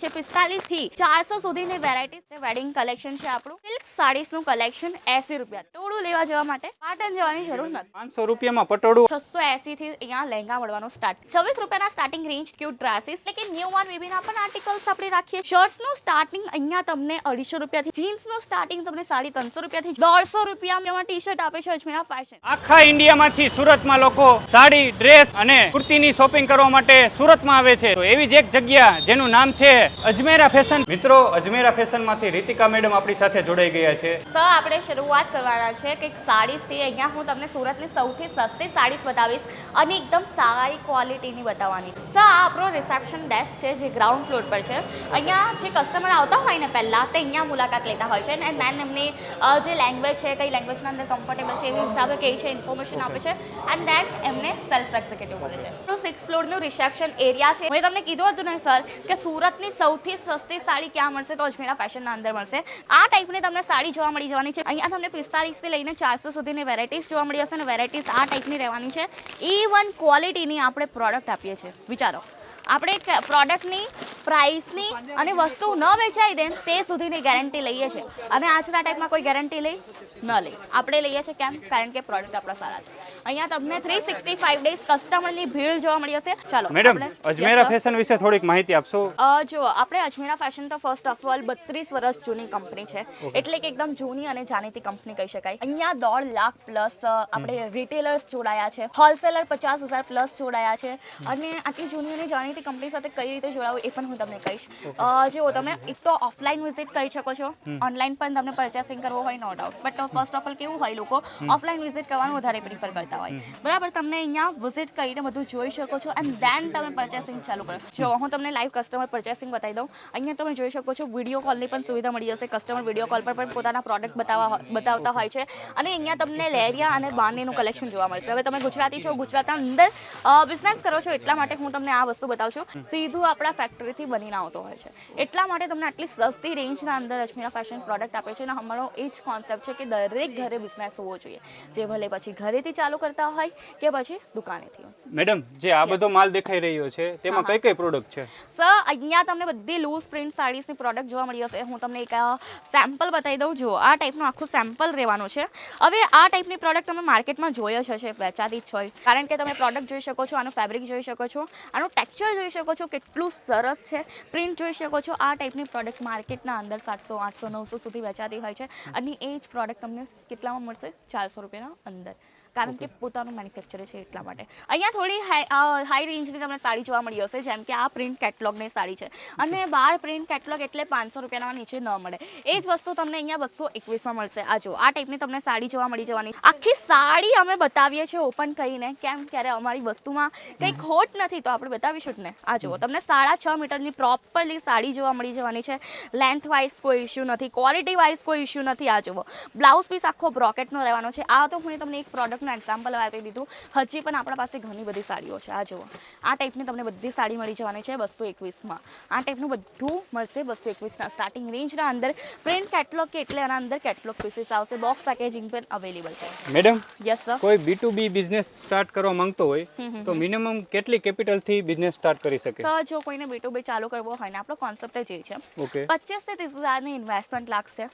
છે 45 થી 400 સુધીની વેરાયટીઝ છે. વેડિંગ કલેક્શન છે આપણું. સિલ્ક સાડીઝ નું કલેક્શન 80 રૂપિયા. ટોળું લેવા જવા માટે પાટણ જવાની જરૂર નથી. 500 રૂપિયામાં પટોળું 680 થી અહીંયા લહેંગા મળવાનું સ્ટાર્ટ. 26 રૂપિયાના સ્ટાર્ટિંગ રેન્જ ક્યુટ ડ્રેસીસ એટલે કે ન્યુ વન બેબીના પણ આર્ટિકલ્સ આપણે રાખીએ. શર્ટ્સ નું સ્ટાર્ટિંગ અહીંયા તમને 250 રૂપિયાથી, જીન્સ નું સ્ટાર્ટિંગ તમને 350 રૂપિયાથી 150 રૂપિયામાં ટી-શર્ટ આપે છે અજમેરા ફેશન. આખા ઇન્ડિયામાંથી સુરતમાં લોકો સાડી, ડ્રેસ અને કુર્તીની શોપિંગ કરવા માટે સુરતમાં આવે છે. તો એવી જ એક જગ્યા જેનું નામ છે અજમેરા ફેશન. મિત્રો, અજમેરા ફેશનમાંથી રીતિકા મેડમ આપણી સાથે જોડાઈ ગયા છે. સર, આપણે શરૂઆત કરવાના છે કે સાડીઝથી. અહીંયા હું તમને સુરતની સૌથી સસ્તી સાડીઝ બતાવીશ અને એકદમ સારી ક્વોલિટીની બતાવવાની. સર, આ આપણો રિસેપ્શન ડેસ્ક છે જે ગ્રાઉન્ડ ફ્લોર પર છે. અહીંયા જે કસ્ટમર આવતા હોય ને પહેલાં તે અહીંયા મુલાકાત લેતા હોય છે અને દેન એમની જે લેંગ્વેજ છે, કઈ લેંગ્વેજના અંદર કમ્ફર્ટેબલ છે એ હિસાબે કહે છે, ઇન્ફોર્મેશન આપે છે એન્ડ દેન એમને સેલ્સ એક્ઝિક્યુટિવ મળે છે. તો 6th ફ્લોરનું રિસેપ્શન એરિયા છે. મેં તમને કીધું હતું ને સર કે સુરતની સૌથી સસ્તી સાડી ક્યાં મળશે તો અજમેરા ફેશનના અંદર મળશે. આ ટાઈપની તમને સાડી જોવા મળી જવાની છે. અહીંયા તમને 45 થી લઈને 400 સુધીની વેરાયટીઝ જોવા મળી હશે અને વેરાયટીઝ આ ટાઈપની રહેવાની છે. E1 ક્વોલિટીની આપણે પ્રોડક્ટ આપીએ છીએ. વિચારો, આપણે પ્રોડક્ટની પ્રાઇસની અને વસ્તુ ન વેચાઈ દે તે સુધીની ગેરંટી લઈએ છીએ અને આજના ટાઈપમાં કોઈ ગેરંટી લઈ ન લે. આપણે લઈએ છીએ કેમ? કારણ કે પ્રોડક્ટ આપણા સારા છે. અહીંયા તમને 365 ડેઝ કસ્ટમરની ભીડ જોવા મળી હશે. ચાલો મેડમ, અજમેરા ફેશન વિશે થોડીક માહિતી આપશો? જો આપણે અજમેરા ફેશન તો ફર્સ્ટ ઓફ ઓલ 32 વર્ષ જૂની કંપની છે, એટલે કે એકદમ જૂની અને જાણીતી કંપની કહી શકાય. અહીંયા 1.5 લાખ પ્લસ આપણે રિટેલર્સ જોડાયા છે, હોલસેલર 50,000 પ્લસ જોડાયા છે અને આટલી જૂની અને જાણીતી કંપની સાથે કઈ રીતે જોડાવું એ પણ હું તમને કહીશ. જો તમે એક તો ઓફલાઈન વિઝિટ કરી શકો છો, ઓનલાઈન પણ તમને પરચેસિંગ કરવો હોય no doubt, but first of all કેવું હોય, લોકો ઓફલાઈન વિઝિટ કરવાનું વધારે પ્રિફર કરતા હોય. બરાબર, તમને અહીંયા વિઝિટ કરીને બધું જોઈ શકો છો એન્ડ દેન તમે પરચેસિંગ ચાલુ કરો. જો હું તમને લાઈવ કસ્ટમર પરચેસિંગ બતાવી દઉં. અહીંયા તમે જોઈ શકો છો વિડીયો કોલની પણ સુવિધા મળી જશે. કસ્ટમર વિડીયો કોલ પર પણ પોતાના પ્રોડક્ટ બતાવતા હોય છે અને અહીંયા તમને લેરિયા અને બાંધણીનું કલેક્શન જોવા મળશે. હવે તમે ગુજરાતી છો, ગુજરાતના અંદર બિઝનેસ કરો છો, એટલા માટે હું તમને આ વસ્તુ બતાવું છું. સીધું આપણા ફેક્ટરીથી બનીને આવતો હોય છે, એટલા માટે તમને આટલી સસ્તી રેન્જના અંદર અજમેરા ફેશન પ્રોડક્ટ આપે છે અને અમારો એ જ કોન્સેપ્ટ છે કે દરેક ઘરે બિઝનેસ હોવો જોઈએ, જે ભલે પછી ઘરેથી ચાલુ કરતા હોય કે પછી દુકાનેથી. મેડમ, જે આ બધો માલ દેખાઈ રહ્યો છે તેમાં કઈ કઈ પ્રોડક્ટ છે? સર, અહીંયા તમને બધી લૂઝ પ્રિન્ટ સાડીઝની પ્રોડક્ટ જોવા મળી હશે. હું તમને એક સેમ્પલ બતાવી દઉં. જો આ ટાઈપનું આખું સેમ્પલ રહેવાનું છે. હવે આ ટાઈપની પ્રોડક્ટ તમે માર્કેટમાં જોઈ જ હશે, વેચાતી જ હોય, કારણ કે તમે પ્રોડક્ટ જોઈ શકો છો, આનું ફેબ્રિક જોઈ શકો છો, આનું ટેક્સચર જોઈ શકો છો કેટલું સરસ છે, પ્રિન્ટ જોઈ શકો છો. આ ટાઈપની પ્રોડક્ટ માર્કેટના અંદર 700, 800, 900 સુધી વેચાતી હોય છે અને એ જ પ્રોડક્ટ તમને કેટલામાં મળશે? 400 રૂપિયાના અંદર, કારણ કે પોતાનું મેન્યુફેક્ચર છે એટલા માટે. અહીંયા થોડી હાઈ રેન્જની તમને સાડી જોવા મળી હશે, જેમ કે આ પ્રિન્ટ કેટલોગની સાડી છે અને બહાર પ્રિન્ટ કેટલોગ એટલે 500 રૂપિયાના નીચે ન મળે. એ જ વસ્તુ તમને અહીંયા 221માં મળશે. આ જો આ ટાઈપની તમને સાડી જોવા મળી જવાની. આખી સાડી અમે બતાવીએ છીએ ઓપન કરીને, કેમ? ક્યારે અમારી વસ્તુમાં કંઈ ખોટ નથી તો આપણે બતાવીશું જ ને. આ જુઓ, તમને 6.5 મીટરની પ્રોપરલી સાડી જોવા મળી જવાની છે. લેન્થ વાઇઝ કોઈ ઇશ્યુ નથી, ક્વોલિટી વાઇઝ કોઈ ઇશ્યુ નથી. આ જુઓ, બ્લાઉઝ પીસ આખો બ્રોકેટનો રહેવાનો છે. આ તો હું તમને એક પ્રોડક્ટનું એક્ઝામ્પલ આપી દીધું. હજી પણ આપણા પાસે ઘણી બધી સાડીઓ છે. આ જુઓ, આ ટાઈપની તમને બધી સાડી મળી જવાની છે 221માં. આ ટાઈપનું બધું મળશે 221ના સ્ટાર્ટિંગ રેન્જના અંદર. પ્રિન્ટ કેટલોગ કે એટલે એના અંદર કેટલોગ પીસીસ આવશે. બોક્સ પેકેજિંગ પણ અવેલેબલ છે. મેડમ, યસ સર, કોઈ B2B બિઝનેસ સ્ટાર્ટ કરવા માંગતો હોય તો મિનિમમ કેટલી કેપિટલ થી બિઝનેસ સ્ટાર્ટ કરી શકે? સર, જો કોઈને B2B ચાલુ કરવો હોય ને, આપણો કોન્સેપ્ટ જે છે, ઓકે, 25 થી 30,000ની ઇન્વેસ્ટમેન્ટ લાગશે.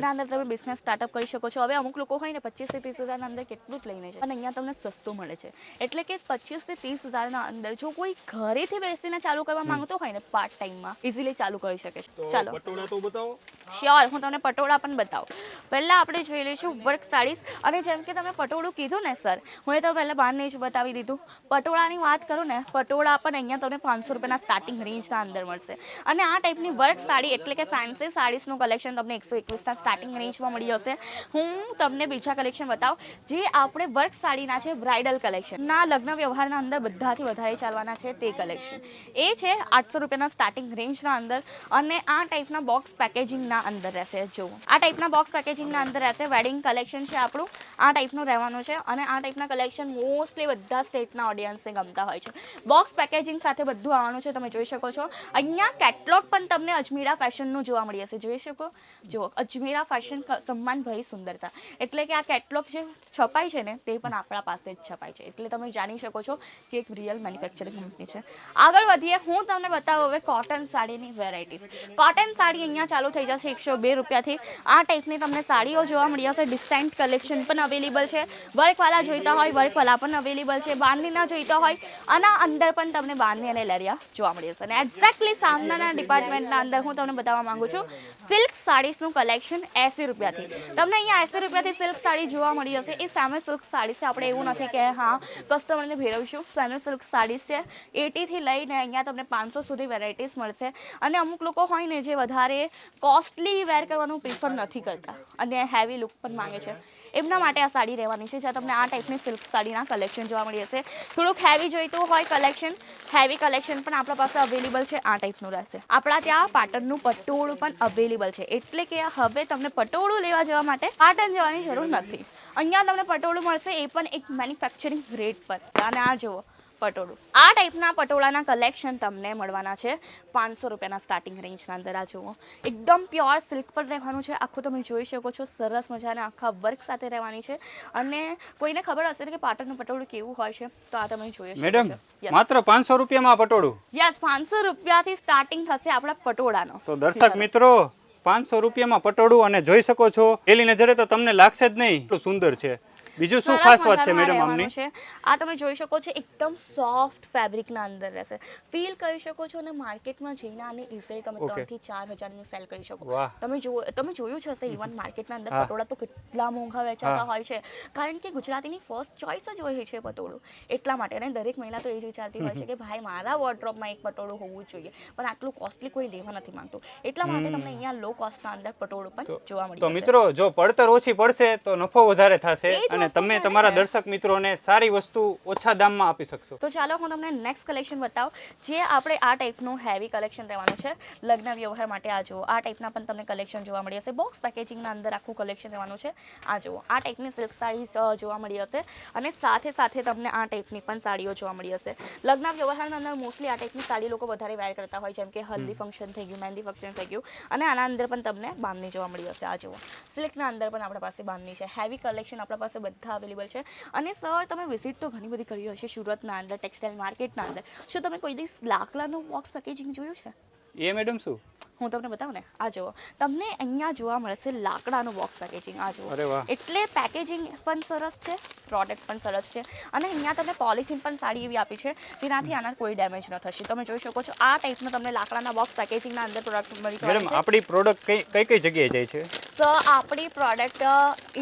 એના અંદર તમે બિઝનેસ સ્ટાર્ટઅપ કરી શકો છો. હવે અમુક લોકો હોય ને 25 થી 30,000ના અંદર કેટલું જ લઈને છે, અને અહીંયા તમને સસ્તું મળે છે. એટલે કે 25 થી 30,000ના અંદર જો કોઈ ઘરેથી બેસીને ચાલુ કરવા માંગતો હોય ને, પાર્ટ ટાઈમમાં ઇઝીલી ચાલુ કરી શકે છે. ચાલો પટોળા તો બતાવો. શ્યોર, હું તમને પટોળા પણ બતાવું. પહેલાં આપણે જોઈ લઈશું વર્ક સાડીઝ. અને જેમ કે તમે પટોળું કીધું ને સર, હું એ તો પહેલાં બહારને જ બતાવી દીધું. પટોળાની વાત કરું ને, પટોળા પણ અહીંયા તમને 500 રૂપિયાના સ્ટાર્ટિંગ રેન્જના અંદર મળશે. અને આ ટાઈપની વર્ક સાડી એટલે કે ફેન્સી સાડીઝનું કલેક્શન તમને 121ના સ્ટાર્ટિંગ રેન્જમાં મળી હશે. હું તમને બીજા કલેક્શન બતાવું જે આપણે વર્ક સાડીના છે, બ્રાઇડલ કલેક્શન ના લગ્ન વ્યવહારના અંદર બધાથી વધારે ચાલવાના છે તે કલેક્શન. એ છે 800 રૂપિયાના સ્ટાર્ટિંગ રેન્જના અંદર અને આ ટાઈપના બોક્સ પેકેજિંગના અંદર રહેશે. જો આ ટાઈપના બોક્સ પેકેજિંગના અંદર રહેશે. વેડિંગ કલેક્શન છે આપણું, આ ટાઈપનું રહેવાનું છે અને આ ટાઈપના કલેક્શન મોસ્ટલી બધા સ્ટેટના ઓડિયન્સને ગમતા હોય છે. બોક્સ પેકેજિંગ સાથે બધું આવવાનું છે, તમે જોઈ શકો છો. અહીંયા કેટલોગ પણ તમને અજમેરા ફેશનનું જોવા મળી હશે, જોઈ શકો. જો અજમેરા ફેશન સન્માન ભાઈ સુંદરતા, એટલે કે આ કેટલોગ જે છપાય છે ને તે પણ આપણા પાસે જ છપાય છે, એટલે તમે જાણી શકો છો કે એક રિયલ મેન્યુફેક્ચરિંગ કંપની છે. આગળ વધીએ, હું તમને બતાવું હવે કોટન સાડીની વેરાયટીઝ. કોટન સાડી અહીંયા ચાલુ થઈ જશે 102 રૂપિયાથી. આ ટાઈપની તમને સાડીઓ જોવા મળી જશે. ડિસ્કાઉન્ટ કલેક્શન પણ અવેલેબલ છે. વર્કવાળા જોઈતા હોય વર્કવાળા પણ અવેલેબલ છે. બાંધણીના જોઈતા હોય આના અંદર પણ તમને બાંધણી અને લેરિયા જોવા મળી જશે. અને એક્ઝેક્ટલી સામનાના ડિપાર્ટમેન્ટના અંદર હું તમને બતાવવા માંગુ છું સિલ્ક સાડીઝનું કલેક્શન 80 રૂપિયાથી. તમને અહીંયા 80 રૂપિયાથી સિલ્ક સાડી જોવા મળી જશે. એ સામે સિલ્ક સાડી છે, આપણે એવું નથી કે હા કસ્ટમરને ભેળવશું. સામે સિલ્ક સાડીઝ છે 80 થી લઈને અહીંયા તમને 500 સુધી વેરાયટીઝ મળશે. અને અમુક લોકો હોય ને જે વધારે કોસ્ટલી વેર કરવાનું પ્રિફર નથી કરતા અને હેવી લુક પણ માંગે છે, એમના માટે આ સાડી રહેવાની છે, જ્યાં તમને આ ટાઈપની સિલ્ક સાડીના કલેક્શન જોવા મળી જશે. થોડુંક હેવી જોઈતું હોય કલેક્શન, હેવી કલેક્શન પણ આપણા પાસે અવેલેબલ છે. આ ટાઈપનું રહેશે. આપણા ત્યાં પાટણનું પટોળું પણ અવેલેબલ છે, એટલે કે હવે તમને પટોળું લેવા જવા માટે પાટણ જવાની જરૂર નથી. અહીંયા તમને પટોળું મળશે, એ પણ એક મેન્યુફેક્ચરિંગ રેટ પર. અને આ જુઓ પટોળું. આ ટાઈપના પટોળાના કલેક્શન તમને મળવાના છે 500 રૂપિયાના સ્ટાર્ટિંગ રેન્જના અંદર. આ જુઓ એકદમ પ્યોર સિલ્ક પર રહેવાનું છે. આખું તમે જોઈ શકો છો, સરસ મજાના આખા વર્ક સાથે રહેવાની છે. અને કોઈને ખબર હશે કે પાટણનું પટોળું કેવું હોય છે, તો આ તમે જોઈ શકો મેડમ છો. માત્ર 500 રૂપિયામાં પટોળું? યસ, 500 રૂપિયાથી સ્ટાર્ટિંગ થશે આપણા પટોળાનો. તો દર્શક મિત્રો 500 રૂપિયામાં પટોળું, અને જોઈ શકો છો પેલી નજરે તો તમને લાગશે જ નહીં એટલું સુંદર છે. બીજું શું ખાસ વાત છે મેડમ આમની? આ તમે જોઈ શકો છો એકદમ સોફ્ટ ફેબ્રિકના અંદર રહેશે. ફીલ કરી શકો છો અને માર્કેટમાં જઈને આને ઇઝીલી તમે 3 થી 4000 ની સેલ કરી શકો. તમે જોયું છે હશે ઇવન માર્કેટના અંદર પટોળા તો કેટલા મોંઘા વેચાતા હોય છે, કારણ કે ગુજરાતીની ફર્સ્ટ ચોઇસ જ હોય છે પટોળું. એટલા માટે અને દરેક મહિલા તો એ જ વિચારતી હોય છે કે ભાઈ મારા વોર્ડરોબમાં એક પટોળું હોવું જ જોઈએ, પણ આટલું કોસ્ટલી કોઈ લેવા નથી માંગતું. એટલા માટે તમને અહીંયા લો કોસ્ટના અંદર પટોળું પણ જોવા મળી જશે. તો મિત્રો જો પડતર ઓછી પડશે તો નફો વધારે થશે અને તમે તમારા દર્શક મિત્રોને સારી વસ્તુ ઓછા દામમાં આપી શકશો. તો ચાલો હું તમને નેક્સ્ટ કલેક્શન બતાવું, જે આપણે આ ટાઈપનું હેવી કલેક્શન રહેવાનું છે લગ્ન વ્યવહાર માટે. આ જુઓ આ ટાઈપના પણ તમને કલેક્શન જોવા મળી હશે. બોક્સ પેકેજિંગના અંદર આખું કલેક્શન રહેવાનું છે. આ જુઓ આ ટાઈપની સિલ્ક સાડીઝ જોવા મળી હશે, અને સાથે સાથે તમને આ ટાઈપની પણ સાડીઓ જોવા મળી હશે. લગ્ન વ્યવહારના અંદર મોસ્ટલી આ ટાઈપની સાડી લોકો વધારે વેર કરતા હોય, જેમ કે હલ્દી ફંક્શન થઈ ગયું, મહેંદી ફંક્શન થઈ ગયું, અને આના અંદર પણ તમને બાંધણી જોવા મળી હશે. આ જુઓ સિલ્કના અંદર પણ આપણા પાસે બાંધણી છે. હેવી કલેક્શન આપણા પાસે બધા અવેલેબલ છે. અને સર તમે વિઝિટ તો ઘણી બધી કરી હશે સુરતના અંદર ટેક્સટાઇલ માર્કેટના અંદર. શું તમે કોઈ દિવસ લાકડાનું બોક્સ પેકેજિંગ જોયું છે? એ મેડમ શું? હું તમને બતાવું ને. આ જુઓ તમને અહીંયા જોવા મળશે લાકડાનું બોક્સ પેકેજિંગ. આ જુઓ એટલે પેકેજિંગ પણ સરસ છે, પ્રોડક્ટ પણ સરસ છે, અને અહીંયા તમને પોલિથીન પણ સારી એવી આપી છે, જેનાથી આના કોઈ ડેમેજ ન થશે. તમે જોઈ શકો છો આ ટાઈપનું તમને લાકડાના બોક્સ પેકેજિંગના અંદર પ્રોડક્ટ મળી જશે. મેડમ આપણી પ્રોડક્ટ કઈ જગ્યાએ જાય છે? સો આપણી પ્રોડક્ટ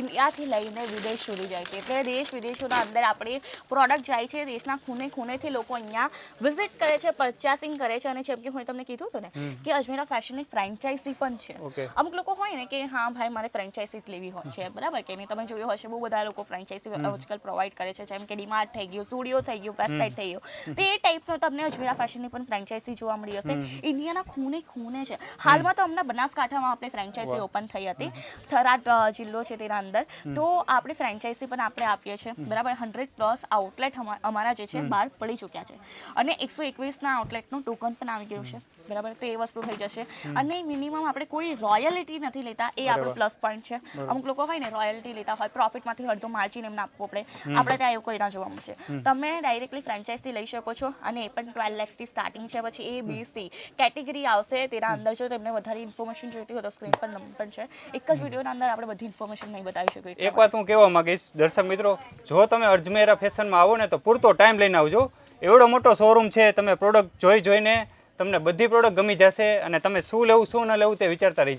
ઇન્ડિયાથી લઈને વિદેશ સુધી જાય છે, એટલે દેશ વિદેશોના અંદર આપણી પ્રોડક્ટ જાય છે. દેશના ખૂણે ખૂણેથી લોકો અહીંયા વિઝિટ કરે છે, પરચેસિંગ કરે છે. અને જેમ કે હું તમને કીધું હતું ને કે અજમેરા ફેશનની ફ્રેન્ચાઇઝી પણ છે. અમુક લોકો હોય ને કે હા ભાઈ મારે ફ્રેન્ચાઇઝી લેવી હોય છે, બરાબર કે નહીં? તમે જોયું હશે બહુ બધા લોકો ફ્રેન્ચાઇઝી આજકાલ પ્રોવાઈડ કરે છે, જેમ કે ડીમાર્ટ થઈ ગયું, સ્ટુડિયો થઈ ગયું, વેબસાઇટ થઈ ગયું. તે ટાઈપનો તમને અજમેરા ફેશનની પણ ફ્રેન્ચાઇઝી જોવા મળી હશે. ઇન્ડિયાના ખૂણે ખૂણે છે. હાલમાં તો હમણાં બનાસકાંઠામાં આપણે ફ્રેન્ચાઇઝી ઓપન થઈ હતી, થરાદ જિલ્લો છે તેના અંદર. તો આપણે ફ્રેન્ચાઇઝી પણ આપણે આપીએ છીએ, બરાબર. 100+ આઉટલેટ અમારા જે છે બહાર પડી ચૂક્યા છે, અને 121ના આઉટલેટનું ટોકન પણ આવી ગયું છે, બરાબર. તો એ વસ્તુ થઈ જશે. અને મિનિમમ આપણે કોઈ રોયલ્ટી નથી લેતા, એ આપણો પ્લસ પોઈન્ટ છે. અમુક લોકો હોય ને રોયલ્ટી લેતા હોય, પ્રોફિટમાંથી અડધો માર્જિન એમને આપવું પડે, આપણે ત્યાં એવું કોઈ ના જોવા મળશે. તમે ડાયરેક્ટલી ફ્રેન્ચાઇઝથી લઈ શકો છો, અને એ પણ 12 lakhથી સ્ટાર્ટિંગ છે. પછી A, B, C કેટેગરી આવશે તેના અંદર. જો તમને વધારે ઇન્ફોર્મેશન જોઈતી હોય તો સ્ક્રીન પર નંબર છે. એક જ વિડીયોના અંદર આપણે બધી ઇન્ફોર્મેશન નહીં બતાવી શકીએ. એક વાત હું કહેવા માંગીશ દર્શક મિત્રો, જો તમે અજમેરા ફેશનમાં આવો ને તો પૂરતો ટાઈમ લઈને આવજો. એવડો મોટો શોરૂમ છે, તમે પ્રોડક્ટ જોઈને તમને બધી પ્રોડક્ટ ગમી જશે, અને તમે શું લેવું શું ન લેવું તે વિચારતા રહી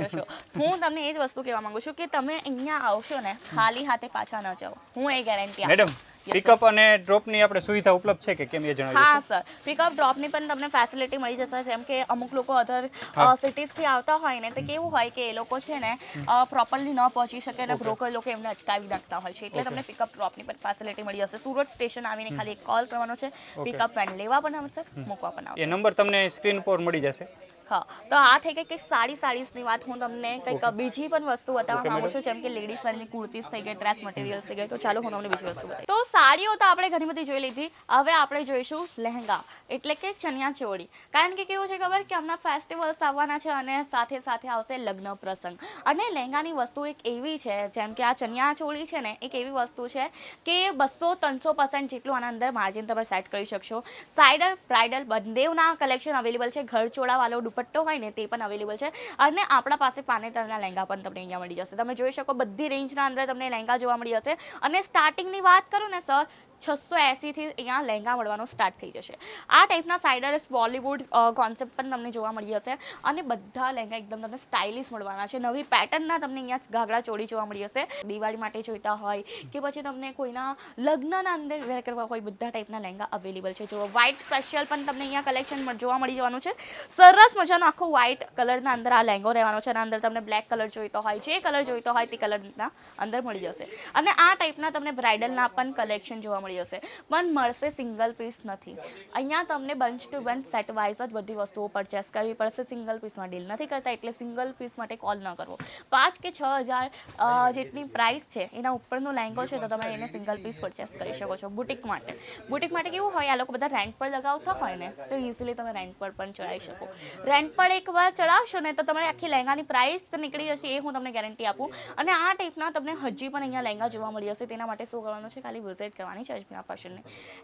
જશો. હું તમને એ જ વસ્તુ કહેવા માંગુ છું કે તમે અહીંયા આવશો ને ખાલી હાથે પાછા ન જાઓ, હું એ ગેરંટી આપું. મેડમ પિકઅપ અને ડ્રોપની આપણે સુવિધા ઉપલબ્ધ છે કે કેમ એ જણાવજો. હા સર, પિકઅપ ડ્રોપની પણ તમને ફેસિલિટી મળી જશે. જેમ કે અમુક લોકો અધર સિટીઝથી આવતા હોય ને, તો કેવું હોય કે એ લોકો છે ને પ્રોપરલી ન પહોંચી શકે, અને બ્રોકર લોકો એમને અટકાવી નાખતા હોય છે. એટલે તમને પિકઅપ ડ્રોપની પણ ફેસિલિટી મળી જશે. સુરત સ્ટેશન આવીને ખાલી એક કોલ કરવાનો છે, પિકઅપ વેન લેવા પણ આવશે, મૂકવા પણ આવશે. એ નંબર તમને સ્ક્રીન પર મળી જશે. હા, તો આ થઈ ગઈ કંઈક સાડીસની વાત. હું તમને કંઈક બીજી પણ વસ્તુ બતાવવા માંગુ છું, જેમ કે લેડીઝ વેરની કુર્તીઝ થઈ ગઈ, ડ્રેસ મટીરિયલ્સ થઈ ગઈ. તો ચાલો હું તમને બીજી વસ્તુ બતાવી. તો સાડીઓ તો આપણે ઘણી બધી જોઈ લીધી. હવે આપણે જોઈશું લહેંગા, એટલે કે ચણિયા ચોળી. કારણ કે કેવું છે ખબર, કે હમણાં ફેસ્ટિવલ્સ આવવાના છે અને સાથે સાથે આવશે લગ્ન પ્રસંગ. અને લહેંગાની વસ્તુ એક એવી છે, જેમ કે આ ચણિયા ચોળી છે ને, એક એવી વસ્તુ છે કે 200-300% જેટલું આના અંદર માર્જિન તમે સેટ કરી શકશો. સાઇડર બ્રાઇડલ બંનેવના કલેક્શન અવેલેબલ છે. ઘરચોળાવાળો દુપટ્ટો હોય ને, તે પણ અવેલેબલ છે. અને આપણા પાસે પાનેતરના લહેંગા પણ તમને અહીંયા મળી જશે. તમે જોઈ શકો બધી રેન્જના અંદર તમને લહેંગા જોવા મળી જશે. અને સ્ટાર્ટિંગની વાત કરું ને સર, 680 થી અહીંયા લહેંગા મળવાનું સ્ટાર્ટ થઈ જશે. આ ટાઈપના સાઇડર્સ બોલિવૂડ કોન્સેપ્ટ પણ તમને જોવા મળી જશે. અને બધા લહેંગા એકદમ તમને સ્ટાઇલિશ મળવાના છે. નવી પેટર્નના તમને અહીંયા ઘાઘરા ચોળી જોવા મળી જશે. દિવાળી માટે જોઈતા હોય કે પછી તમને કોઈના લગ્નના અંદર વેર કરવા હોય, બધા ટાઈપના લહેંગા અવેલેબલ છે. જો વ્હાઇટ સ્પેશિયલ પણ તમને અહીંયા કલેક્શન જોવા મળી જવાનું છે. સરસ મજાનો આખો વ્હાઇટ કલરના અંદર આ લહેંગો રહેવાનો છે. અને અંદર તમને બ્લેક કલર જોઈતો હોય, જે કલર જોઈતો હોય તે કલરના અંદર મળી જશે. અને આ ટાઈપના તમને બ્રાઇડલના પણ કલેક્શન જોવા મળી જશે. પણ મળશે સિંગલ પીસ નથી. અહીંયા તમને bunch to bunch set wise જ બધી વસ્તુઓ પરચેસ કરવી પડશે. સિંગલ પીસમાં ડીલ નથી કરતા, એટલે સિંગલ પીસ માટે કોલ ન કરવો. 5 કે 6 હજાર જેટલી પ્રાઇસ છે, એના ઉપરનો લહેંગો છે, તો તમે એને સિંગલ પીસ પરચેસ કરી શકો છો. બુટિક માટે કેવું હોય, આ લોકો બધા રેન્ટ પર લગાવતા હોય ને, તો ઇઝીલી તમે રેન્ટ પર પણ ચડાવી શકો. રેન્ટ પર એકવાર ચડાવશો ને, તો તમારી આખી લહેંગાની પ્રાઇસ નીકળી જશે, એ હું તમને ગેરંટી આપું. અને આ ટાઈપના તમને હજી પણ અહીંયા લહેંગા જોવા મળી જશે. તેના માટે શું કરવાનું છે, ખાલી વિઝિટ કરવાની છે અજમેરા ફેશનને.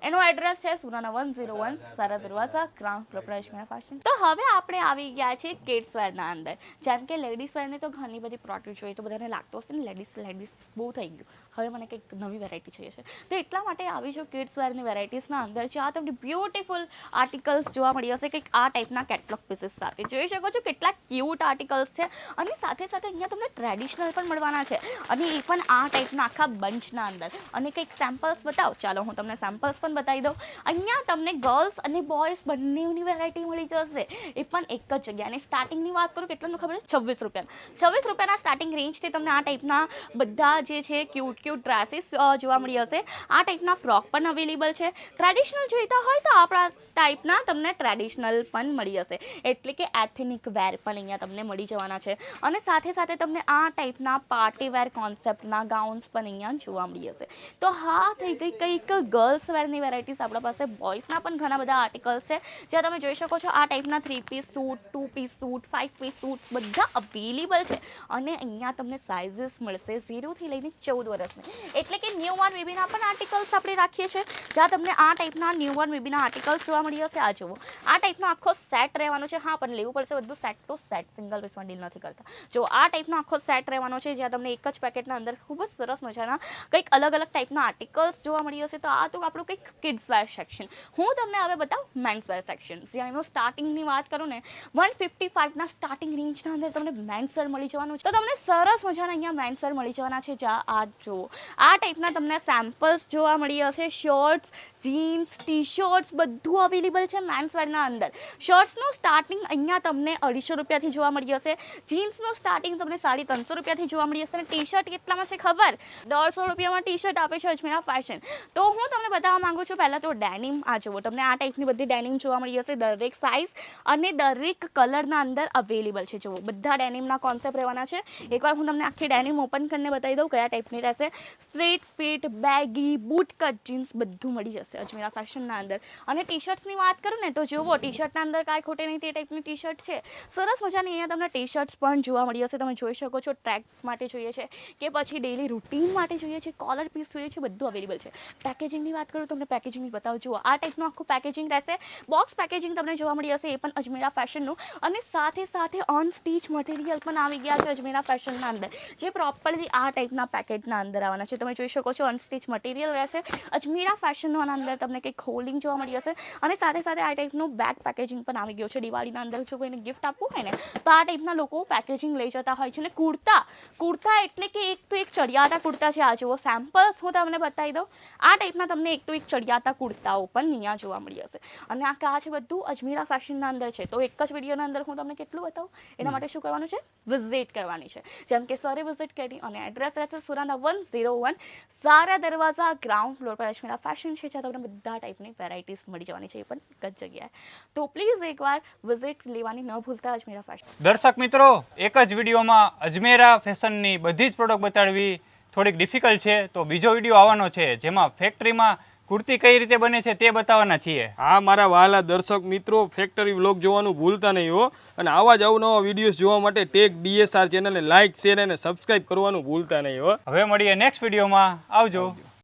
એનો એડ્રેસ છે સુરાના 101 સારા દરવાજા, ગ્રાઉન્ડ ફ્લોર પર અજમેરા ફેશન. તો હવે આપણે આવી ગયા છે કિડ્સ વેરના અંદર. જેમ કે લેડીઝ વેરની તો ઘણી બધી પ્રોડક્ટ જોઈએ, તો બધાને લાગતો હશે ને લેડીઝ બહુ થઈ ગયું, હવે મને કંઈક નવી વેરાયટી જોઈએ છે. તો એટલા માટે આવી છે કિડ્સ વેરની વેરાયટીઝના અંદર. જ્યાં તમને બ્યુટીફુલ આર્ટિકલ્સ જોવા મળી હશે, કંઈક આ ટાઈપના કેટલોગ પીસીસ સાથે. જોઈ શકો છો કેટલા ક્યુટ આર્ટિકલ્સ છે. અને સાથે સાથે અહીંયા તમને ટ્રેડિશનલ પણ મળવાના છે. અને એ પણ આ ટાઈપના આખા બંચના અંદર. અને કંઈક સેમ્પલ્સ બતાવો, ચાલો હું તમને સેમ્પલ્સ પણ બતાવી દઉં. અહીંયા તમને ગર્લ્સ અને બોયઝ બંનેની વેરાયટી મળી જશે, એ પણ એક જ જગ્યાએ. અને સ્ટાર્ટિંગની વાત કરું કેટલાનું ખબર છે, 26 રૂપિયા. 26 રૂપિયાના સ્ટાર્ટિંગ રેન્જથી તમને આ ટાઈપના બધા જે છે ક્યુટ ડ્રેસીસ જોવા મળી હશે. આ ટાઈપના ફ્રોક પણ અવેલેબલ છે. ટ્રેડિશનલ જોઈતા હોય તો આપણા ટાઈપના તમને ટ્રેડિશનલ પણ મળી જશે, એટલે કે એથેનિક વેર પણ અહીંયા તમને મળી જવાના છે. અને સાથે સાથે તમને આ ટાઈપના પાર્ટી વેર કોન્સેપ્ટના ગાઉન્સ પણ અહીંયા જોવા મળી જશે. તો હા, થઈ ગઈ કંઈક ગર્લ્સ વેરની વેરાયટીઝ. આપણા પાસે બોયઝના પણ ઘણા બધા આર્ટિકલ્સ છે, જ્યાં તમે જોઈ શકો છો આ ટાઈપના 3 piece suit, 2 piece suit, 5 piece suit બધા અવેલેબલ છે. અને અહીંયા તમને સાઇઝીસ મળશે 0 થી લઈને 14 વર્ષની, એટલે કે ન્યૂ બોર્ન બેબીના પણ આર્ટિકલ્સ આપણે રાખીએ છીએ, જ્યાં તમને આ ટાઈપના ન્યૂ બોર્ન બેબીના આર્ટિકલ્સ જોવા મળી જશે. આ જુઓ, આ ટાઈપનો આખો સેટ રહેવાનો છે. હા, પણ લેવું પડશે બધું સેટ ટુ સેટ, સિંગલ પીસમાં ડીલ નથી કરતા. જો આ ટાઈપનો આખો સેટ રહેવાનો છે, જ્યાં તમને એક જ પેકેટના અંદર ખૂબ જ સરસ મજાના કંઈક અલગ ટાઈપના આર્ટિકલ્સ જોવા મળી જશે. તો આ તો આપણું કંઈક કિડ્સ વેર સેક્શન. હું તમને હવે બતાવું મેન્સ વેર સેક્શન. જ્યાં એનો સ્ટાર્ટિંગની વાત કરું ને, 155ના સ્ટાર્ટિંગ રેન્જના અંદર તમને મેન્સ વેર મળી જવાનું છે. તો તમને સરસ મજાના અહીંયા મેન્સ વેર મળી જવાના છે. જ્યાં આ જુઓ, આ ટાઈપના તમને સેમ્પલ્સ જોવા મળી હશે. શર્ટ્સ, જીન્સ, ટી શર્ટ્સ બધું અવેલેબલ છે મેન્સ વેરના અંદર. શર્ટ્સનું સ્ટાર્ટિંગ અહીંયા તમને 250 રૂપિયાથી જોવા મળી હશે. જીન્સનું સ્ટાર્ટિંગ તમને 350 રૂપિયાથી જોવા મળી હશે. અને ટી શર્ટ કેટલામાં છે ખબર? 150 રૂપિયામાં ટી શર્ટ આપે છે અજમેરા ફેશન. તો હું તમને બતાવવા માંગુ છું, પહેલાં તો ડેનિમ. આ જુઓ, તમને આ ટાઈપની બધી ડેનિમ જોવા મળી હશે. દરેક સાઇઝ અને દરેક કલરના અંદર અવેલેબલ છે. જુઓ, બધા ડેનિમના કોન્સેપ્ટ રહેવાના છે. એકવાર હું તમને આખી ડેનિમ ઓપન કરીને બતાવી દઉં કયા ટાઈપની રહેશે. Straight fit, baggy, boot cut jeans બધું મળી જશે અજમેરા ફેશનના અંદર. અને ટી શર્ટ્સની વાત કરું ને, તો જુઓ, ટી શર્ટના અંદર કાંઈ ખોટે નહીં, તે ટાઈપની ટી શર્ટ છે. સરસ મજાની અહીંયા તમને ટી શર્ટ્સ પણ જોવા મળી હશે. તમે જોઈ શકો છો, ટ્રેક માટે જોઈએ છે કે પછી ડેલી રૂટીન માટે જોઈએ છે, કોલર પીસ જોઈએ છે, બધું અવેલેબલ છે. પેકેજિંગની વાત કરું, તમને પેકેજિંગ બતાવું. જુઓ, આ ટાઈપનું આખું પેકેજિંગ રહેશે. બોક્સ પેકેજિંગ તમને જોવા મળી હશે, એ પણ અજમેરા ફેશનનું. અને સાથે સાથે અનસ્ટીચ મટીરિયલ પણ આવી ગયા છે અજમેરા ફેશનના અંદર, જે પ્રોપરલી આ ટાઈપના પેકેટના અંદર આવવાના છે. તમે જોઈ શકો છો, અનસ્ટીચ મટીરિયલ રહેશે અજમેરા ફેશનના અંદર. તમને કંઈક હોલ્ડિંગ જોવા મળી હશે. અને સાથે સાથે આ ટાઈપનું બેગ પેકેજિંગ પણ આવી ગયું છે. દિવાળીના અંદર જો કોઈને ગિફ્ટ આપવું હોય ને, તો આ ટાઈપના લોકો પેકેજિંગ લઈ જતા હોય છે. અને કુર્તા એટલે કે એક તો એક ચડિયાતા કુર્તા છે. આ જુઓ, સેમ્પલ્સ હું તમને બતાવી દઉં. આ ટાઈપના તમને એક તો એક ચડિયાતા કુર્તાઓ પણ અહીંયા જોવા મળી હશે. અને આ છે બધું અજમેરા ફેશનના અંદર છે. તો એક જ વિડીયોના અંદર હું તમને કેટલું બતાવું, એના માટે શું કરવાનું છે, વિઝિટ કરવાની છે. જેમ કે સરે વિઝિટ કરી. અને એડ્રેસ રહેશે સુરાના 101 સારા દરવાજા, ગ્રાઉન્ડ ફ્લોર પર અજમેરા ફેશન છે, જ્યાં તમને બધા ટાઈપની વેરાયટીઝ મળી જવાની છે, એ પણ એક જ જગ્યાએ. તો પ્લીઝ એકવાર વિઝિટ લેવાની ન ભૂલતા અજમેરા ફેશન. દર્શક મિત્રો, એક જ વિડીયોમાં અજમેરા ફેશનની બધી જ પ્રોડક્ટ બતાડવી થોડીક ડિફિકલ્ટ છે, તો બીજો વિડીયો આવવાનો છે જેમાં ફેક્ટરીમાં કુર્તી કઈ રીતે બને છે તે બતાવવાના છીએ. હા મારા વહાલા દર્શક મિત્રો, ફેક્ટરી વ્લોગ જોવાનું ભૂલતા નહીં હો, અને આવા જ અવનવા વિડીયોઝ જોવા માટે ટેક DSR ચેનલને લાઇક, શેર અને સબસ્ક્રાઇબ કરવાનું ભૂલતા નહીં હો. હવે મળીએ નેક્સ્ટ વિડીયોમાં. આવજો.